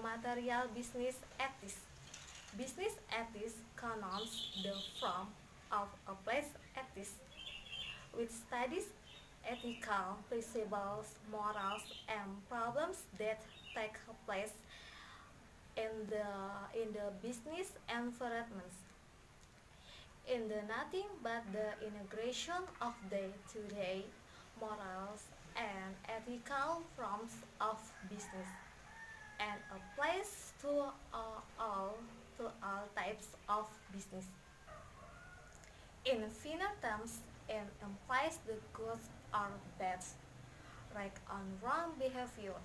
material business ethics. Business ethics connotes the form of applied ethics, which studies ethical principles, morals, and problems that take place in the business environment. In the nothing but the integration of day-to-day morals and ethical forms of business, and applies all to all types of business. In finer terms, it implies the good or bad, right on wrong behavior,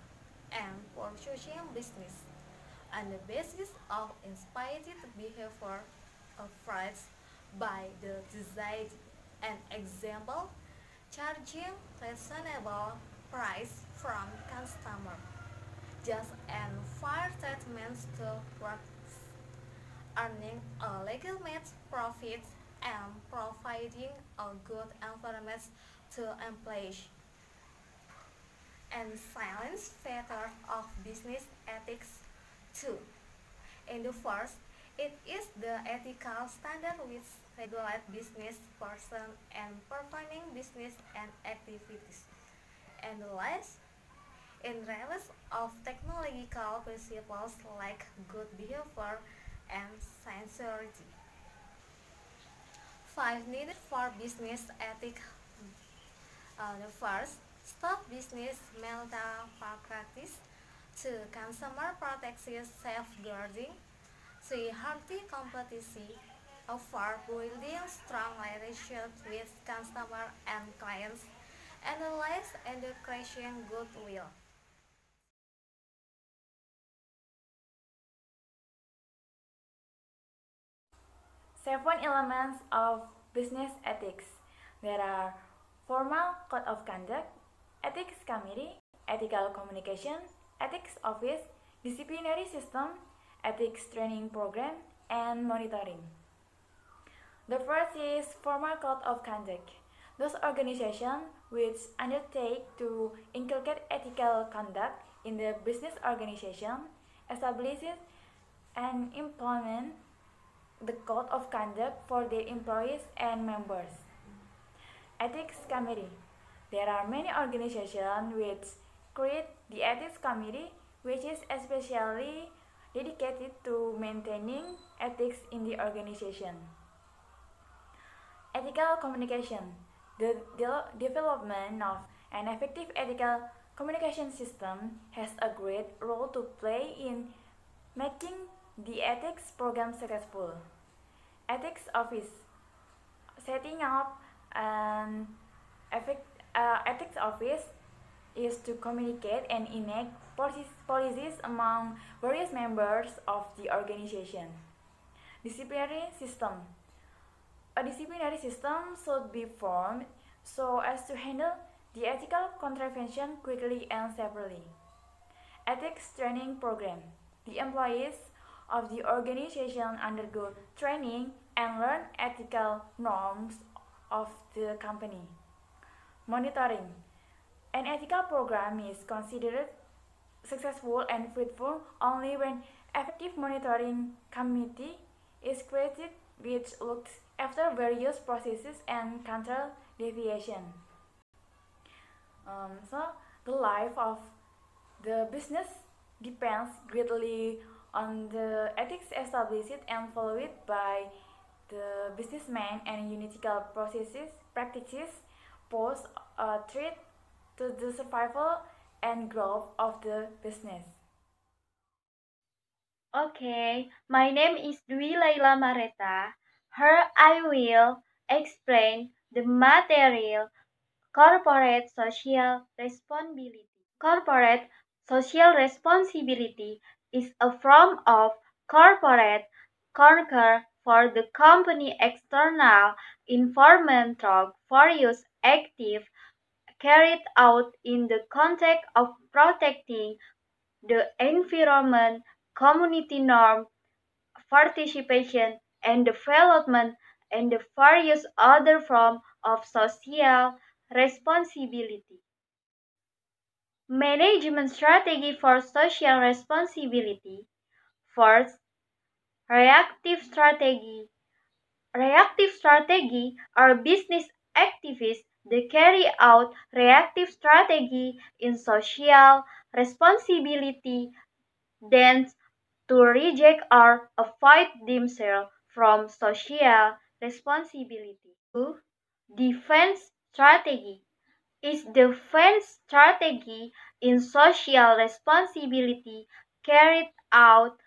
and pursuing business on the basis of inspired behavior offered by the design. An example, charging reasonable price from customer, just and fair treatment to workers, earning a legitimate profit and providing a good environment to employees. And silence factor of business ethics too. In the first, it is the ethical standard which regulate business person and performing business and activities. And the last, in realms of technological principles like good behavior and sincerity. Five needed for business ethics. The first, stop business malpractice. Two, consumer protection safeguarding. Three, healthy competition. Four, building strong relationships with customer and clients. And the last, and the creation goodwill. 7 elements of business ethics. There are formal code of conduct, ethics committee, ethical communication, ethics office, disciplinary system, ethics training program, and monitoring. The first is formal code of conduct. Those organizations which undertake to inculcate ethical conduct in the business organization establishes and implement the code of conduct for their employees and members. Ethics committee. There are many organizations which create the ethics committee, which is especially dedicated to maintaining ethics in the organization. Ethical communication. The development of an effective ethical communication system has a great role to play in making the ethics program successful. Ethics office. Setting up an ethics office is to communicate and enact policies among various members of the organization. Disciplinary system. A disciplinary system should be formed so as to handle the ethical contravention quickly and safely. Ethics training program. The employees of the organization undergo training and learn ethical norms of the company. Monitoring. An ethical program is considered successful and fruitful only when effective monitoring committee is created which looks after various processes and control deviation. So the life of the business depends greatly on the ethics established and followed by the businessmen and unethical practices pose a threat to the survival and growth of the business. Okay, my name is Laila Mareta. Here I will explain the material corporate social responsibility. Corporate social responsibility is a form of corporate concern for the company external environment through various activities carried out in the context of protecting the environment, community norm, participation, and development, and the various other forms of social responsibility. Management strategy for social responsibility. First, reactive strategy. Reactive strategy are business activities that carry out reactive strategy in social responsibility, then to reject or avoid themselves from social responsibility. 2. Defense strategy is defense strategy in social responsibility carried out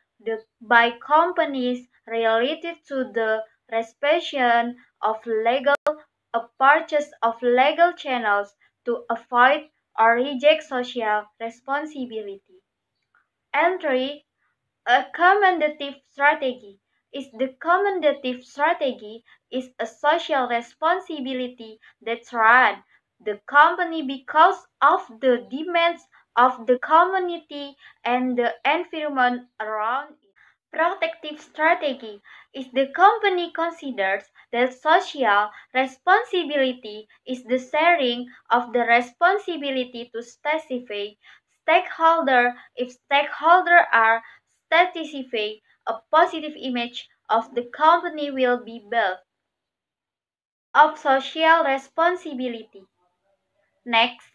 by companies related to the restriction of legal a purchase of legal channels to avoid or reject social responsibility. And 3. Accommodative strategy is the accommodative strategy is a social responsibility that run the company because of the demands of the community and the environment around it. Protective strategy is the company considers that social responsibility is the sharing of the responsibility to specific stakeholder if stakeholders are satisfied, a positive image of the company will be built. Of social responsibility. Next,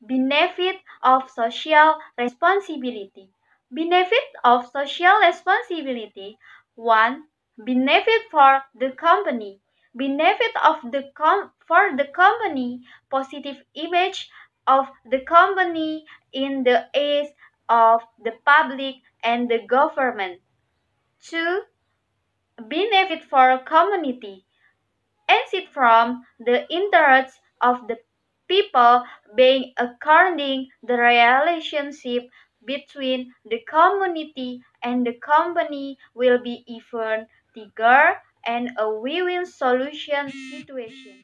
benefit of social responsibility. Benefit of social responsibility. 1. Benefit for the company. Benefit of for the company. Positive image of the company in the eyes of the public and the government. 2. Benefit for community. Exit from the interests of the people being according the relationship between the community and the company will be even bigger and a win-win solution situation.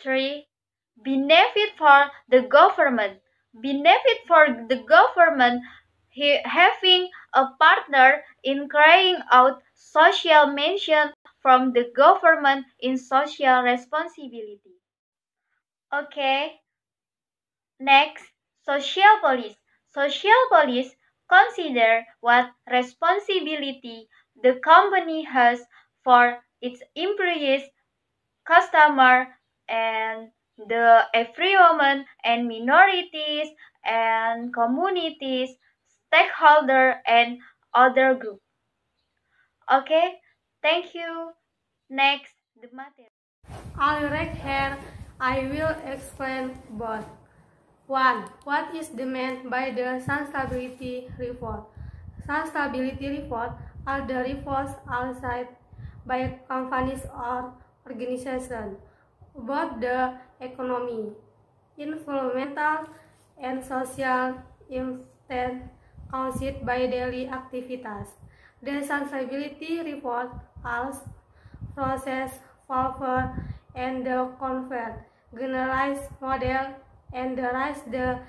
3. Benefit for the government. Benefit for the government having a partner in carrying out social mission from the government in social responsibility. Okay, next, social police. Social police consider what responsibility the company has for its employees, customer, and the environment and minorities and communities, stakeholder and other group. Okay, thank you. Next, the material. Alright, here I will explain both. 1. What is meant by the sustainability report? Sustainability report are the reports outside by companies or organizations about the economy, environmental, and social impact caused by daily activities. The sustainability report also process, fulfill, and convert, generalize model, and analyze the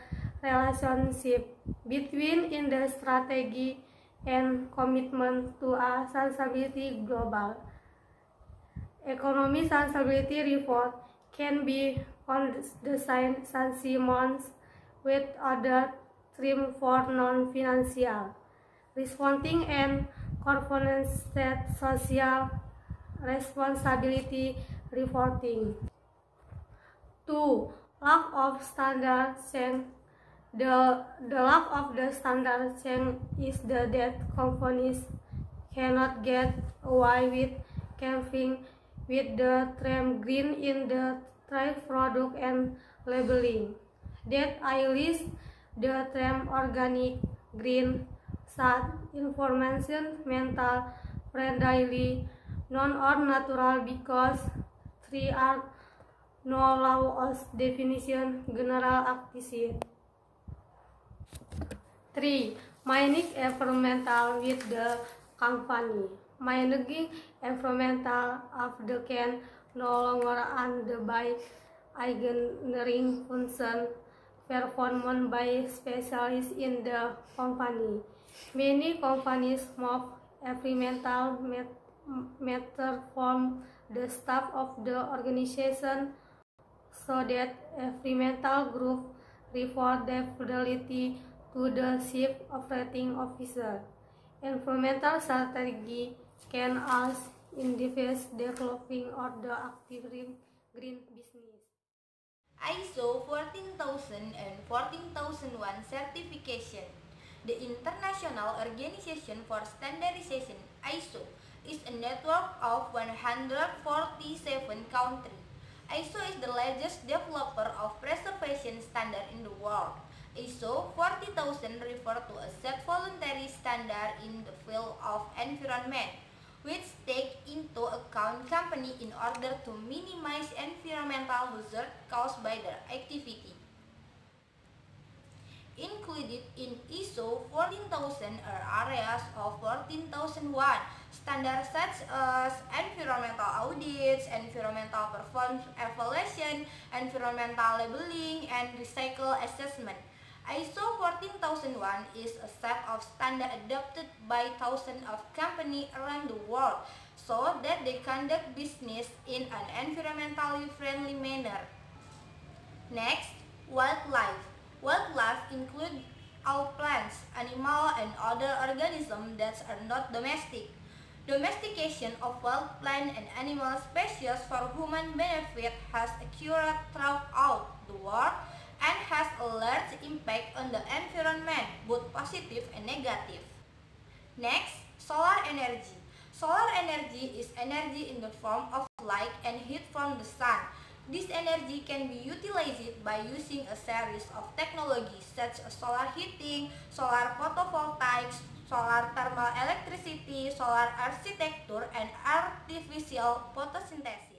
relationship between industry strategy and commitment to a sustainability global. Economy sustainability report can be designed months with other trim for non-financial, responding and corporate social responsibility reporting. 2. Lack of standard change. The lack of the standard change is that companies cannot get away with camping with the term green in the trade product and labeling. That I list the term organic, green, sad, environmental friendly, non or natural because 3 are no law as definition general activity. 3. Managing environmental with the company. Managing environmental of the can no longer under by engineering function performed by specialists in the company. Many companies move environmental matter from the staff of the organization so that environmental group report their fidelity to the Chief Operating Officer. Environmental strategy can also involve developing or the active green business. ISO 14000 and 14001 certification. The International Organization for Standardization (ISO) is a network of 147 countries. ISO is the largest developer of preservation standard in the world. ISO 40000 refers to a set voluntary standard in the field of environment, which take into account company in order to minimize environmental hazard caused by their activity. Included in ISO 14000 are areas of 14001 standards such as environmental audits, environmental performance evaluation, environmental labeling, and recycle assessment. ISO 14001 is a set of standards adopted by thousands of companies around the world so that they conduct business in an environmentally friendly manner. Next, wildlife. Wildlife include all plants, animals, and other organisms that are not domestic. Domestication of wild plant and animal species for human benefit has occurred throughout the world and has a large impact on the environment, both positive and negative. Next, solar energy. Solar energy is energy in the form of light and heat from the sun. This energy can be utilized by using a series of technologies such as solar heating, solar photovoltaics, solar thermal electricity, solar architecture, and artificial photosynthesis.